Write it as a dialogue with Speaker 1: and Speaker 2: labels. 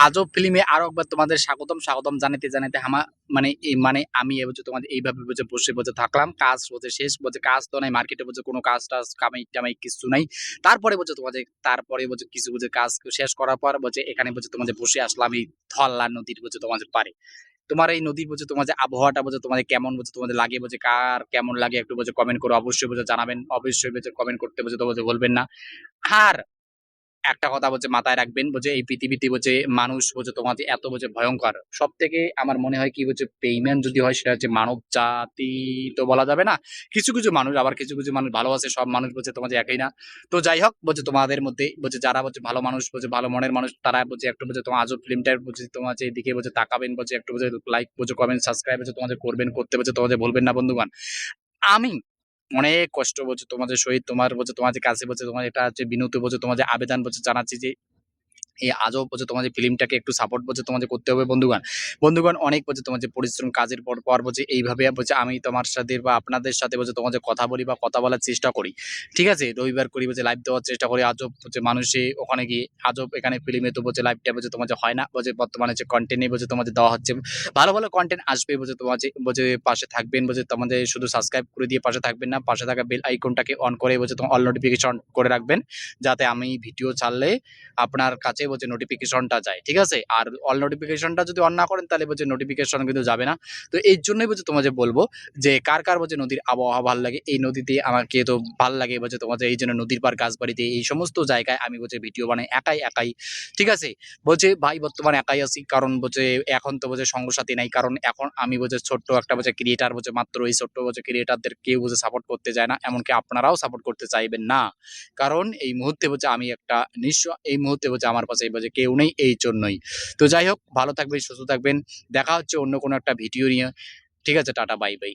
Speaker 1: আজব ফিল্মে আরো একবার তোমাদের স্বাগতম জানাতে মানে আমি তোমাদের এইভাবে বসে থাকলাম, কাজ শেষ, কাজ তো নাই মার্কেটে, কোনো কাজ টাজ কামাই টামাই কিছু নাই। তারপরে কিছু কাজ শেষ করার পর এখানে তোমাদের বসে আসলাম এই ধল্লা নদীর তোমাদের পারে। তোমার এই নদীর তোমাদের আবহাওয়াটা তোমাদের কেমন তোমাদের লাগে, কার কেমন লাগে একটু কমেন্ট করে অবশ্যই জানাবেন, অবশ্যই কমেন্ট করতে তোমাদের বলবেন না। আর একটা কথা মাথায় রাখবেন, এই পৃথিবীতে মানুষ তোমাদের এত ভয়ঙ্কর। সব থেকে আমার মনে হয় কি পেইম্যান যদি হয় সেটা হচ্ছে মানব জাতি, তো বলা যাবে না। কিছু কিছু মানুষ, আবার কিছু কিছু মানুষ ভালো আছে, সব মানুষ তোমাদের একই না। তো যাই হোক তোমাদের মধ্যে যারা ভালো মানুষ ভালো মনের মানুষ, তারা একটু তোমার আজব ফিল্মটার তোমার এদিকে তাকাবেন, একটু লাইক কমেন্ট সাবস্ক্রাইব তোমাদের করবেন, করতে তোমাদের বলবেন না বন্ধুগণ। আমি অনেক কষ্ট তোমাদের সহিত তোমাদের কাছে তোমার এটা হচ্ছে বিনীত তোমাদের আবেদন জানাচ্ছি যে এই আজব তোমাদের ফিল্মটাকে একটু সাপোর্ট তোমাদের করতে হবে বন্ধুগণ। বন্ধুগণ অনেক তোমাদের পরিশ্রম কাজের পর পর এইভাবে আমি তোমার সাথে বা আপনাদের সাথে তোমাদের কথা বলি বা কথা বলার চেষ্টা করি। ঠিক আছে, রবিবার করি লাইভ দেওয়ার চেষ্টা করি। আজব মানুষে ওখানে গিয়ে আজব এখানে ফিল্মে তো লাইভটা তোমাদের হয় না, বর্তমানে যে কন্টেন্টে তোমাদের দেওয়া হচ্ছে। ভালো ভালো কন্টেন্ট আসবে তোমাদের পাশে থাকবেন, তোমাদের শুধু সাবস্ক্রাইব করে দিয়ে পাশে থাকবেন না, পাশে থাকা বেল আইকনটাকে অন করে তোমার অল নোটিফিকেশন করে রাখবেন, যাতে আমি ভিডিও ছাড়লে আপনার কাছে নোটিফিকেশনটা যায়। ঠিক আছে, আর অল নোটিফিকেশনটা যদি অন না করেন তাহলে নোটিফিকেশন কিন্তু যাবে না। তো এই জন্যই তোমাদের বলবো যে কার কার নদীর আবহাওয়া ভালো লাগে, এই নদীতে আমাকে তো ভালো লাগে তোমাদের এই জন্য নদীর পার গাছবাড়িতে এই সমস্ত জায়গায় আমি ভিডিও বানাই একাই একাই। ঠিক আছে, ভাই বর্তমানে একাই আছি, কারণ এখন তো সঙ্গ সাথী নাই, কারণ এখন আমি ছোট্ট একটা ক্রিয়েটার, মাত্র এই ছোট্ট ক্রিয়েটারদের কেউ সাপোর্ট করতে যায় না, এমনকি আপনারাও সাপোর্ট করতে চাইবেন না, কারণ এই মুহূর্তে আমি একটা নিঃস্ব, এই মুহূর্তে আমার পাশে কেউ নেই, এই জন্যই। তো যাই হোক, ভালো থাকবেন, সুস্থ থাকবেন, দেখা হচ্ছে অন্য কোনো একটা ভিডিও নিয়ে। ঠিক আছে, টাটা, বাই বাই।